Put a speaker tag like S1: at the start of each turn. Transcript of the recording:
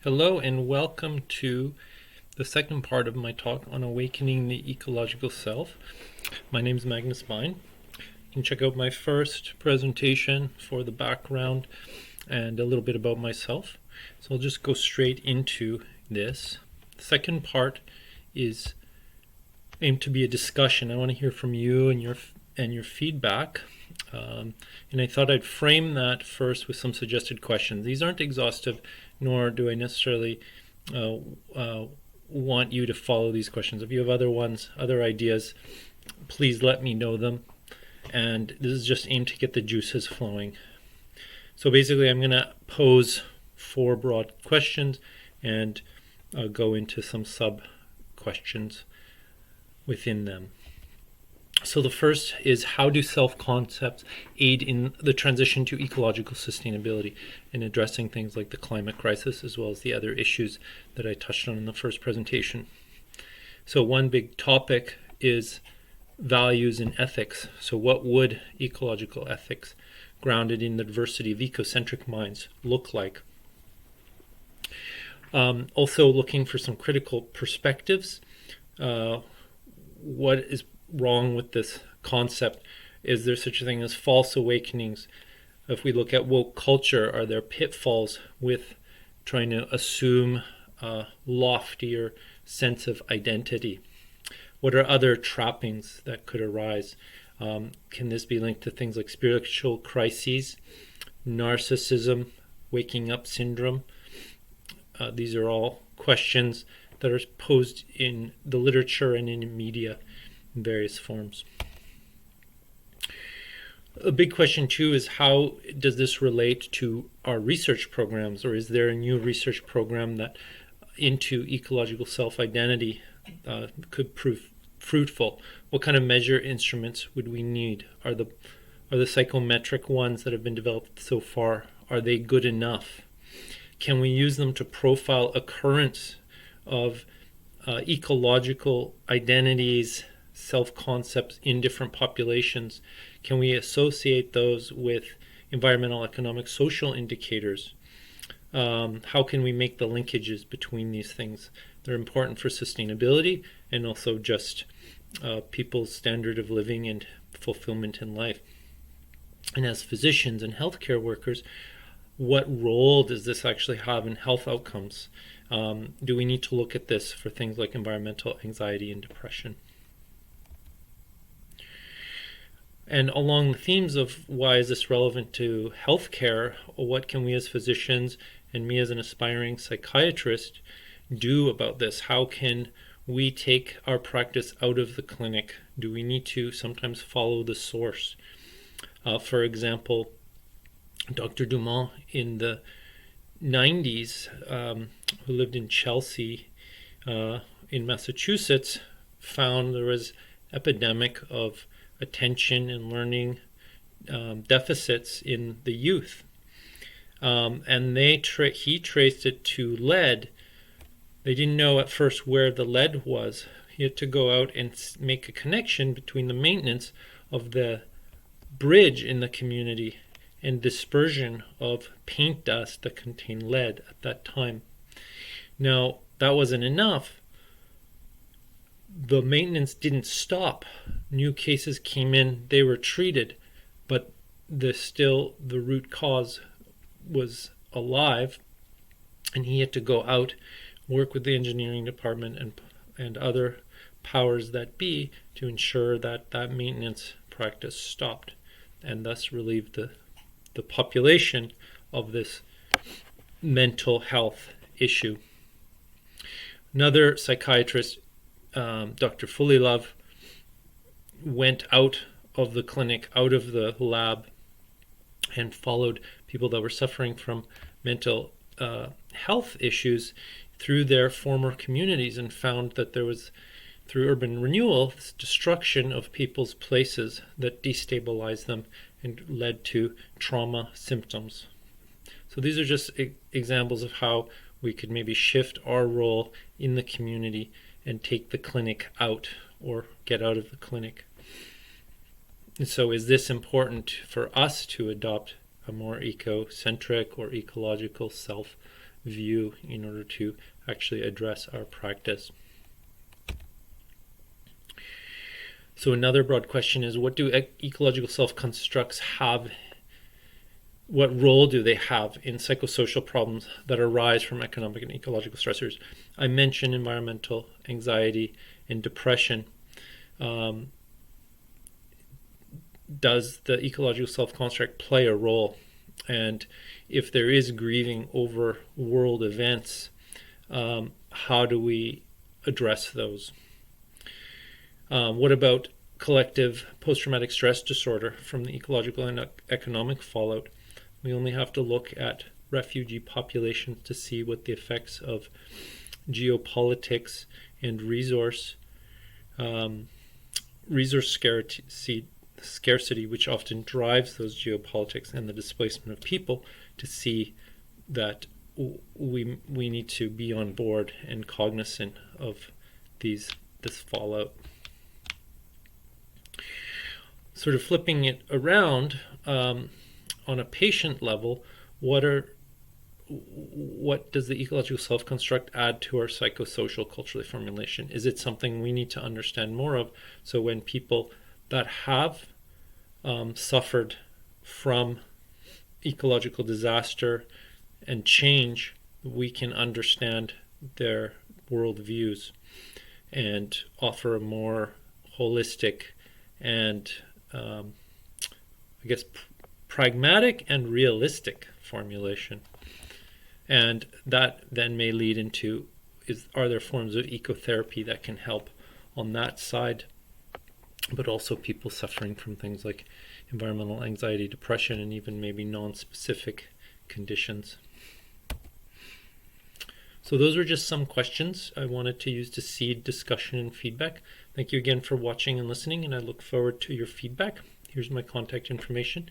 S1: Hello and welcome to the second part of my talk on awakening the ecological self. My name is Magnus Bein. You can check out my first presentation for the background and a little bit about myself. So I'll just go straight into this. The second part is aimed to be a discussion. I want to hear from you and your feedback. And I thought I'd frame that first with some suggested questions. These aren't exhaustive, nor do I necessarily want you to follow these questions. If you have other ones, other ideas, please let me know them. And this is just aimed to get the juices flowing. So basically, I'm going to pose 4 broad questions and go into some sub-questions within them. So the first is, how do self-concepts aid in the transition to ecological sustainability in addressing things like the climate crisis as well as the other issues that I touched on in the first presentation? So one big topic is values and ethics. So what would ecological ethics grounded in the diversity of ecocentric minds look like? Also looking for some critical perspectives. What is wrong with this concept? Is there such a thing as false awakenings? If we look at woke culture, are there pitfalls with trying to assume a loftier sense of identity? What are other trappings that could arise? Can this be linked to things like spiritual crises, narcissism, waking up syndrome? These are all questions that are posed in the literature and in media in various forms. A big question too is, how does this relate to our research programs, or is there a new research program that into ecological self-identity could prove fruitful? What kind of measure instruments would we need? Are the psychometric ones that have been developed so far, are they good enough? Can we use them to profile occurrence of ecological identities, self-concepts in different populations? Can we associate those with environmental, economic, social indicators? How can we make the linkages between these things? They're important for sustainability and also just people's standard of living and fulfillment in life. And as physicians and healthcare workers, what role does this actually have in health outcomes? Do we need to look at this for things like environmental anxiety and depression? And along the themes of why is this relevant to healthcare, what can we as physicians and me as an aspiring psychiatrist do about this? How can we take our practice out of the clinic? Do we need to sometimes follow the source? For example, Dr. Dumont in the 90s, who lived in Chelsea in Massachusetts, found there was epidemic of attention and learning deficits in the youth, and he traced it to lead. They didn't know at first where the lead was. He had to go out and make a connection between the maintenance of the bridge in the community and dispersion of paint dust that contained lead at that time. Now, that wasn't enough. The maintenance didn't stop. New cases came in, they were treated, but the root cause was alive, and he had to go out, work with the engineering department and other powers that be to ensure that that maintenance practice stopped, and thus relieved the population of this mental health issue. Another psychiatrist, Dr. Fulilov, went out of the clinic, out of the lab, and followed people that were suffering from mental health issues through their former communities, and found that there was, through urban renewal, this destruction of people's places that destabilized them and led to trauma symptoms. So these are just examples of how we could maybe shift our role in the community and take the clinic out, or get out of the clinic. And so is this important for us to adopt a more ecocentric or ecological self view in order to actually address our practice. So another broad question is, what do ecological self-constructs have? What role do they have in psychosocial problems that arise from economic and ecological stressors? I mentioned environmental anxiety and depression. Does the ecological self-construct play a role? And if there is grieving over world events, how do we address those? What about collective post-traumatic stress disorder from the ecological and economic fallout? We only have to look at refugee populations to see what the effects of geopolitics and resource scarcity, which often drives those geopolitics and the displacement of people, to see that we need to be on board and cognizant of this fallout. Sort of flipping it around, on a patient level, what does the ecological self-construct add to our psychosocial culturally formulation? Is it something we need to understand more of, so when people that have suffered from ecological disaster and change, we can understand their worldviews and offer a more holistic and pragmatic and realistic formulation. And that then may lead into, are there forms of ecotherapy that can help on that side, but also people suffering from things like environmental anxiety, depression, and even maybe non-specific conditions. So those were just some questions I wanted to use to seed discussion and feedback. Thank you again for watching and listening, and I look forward to your feedback. Here's my contact information.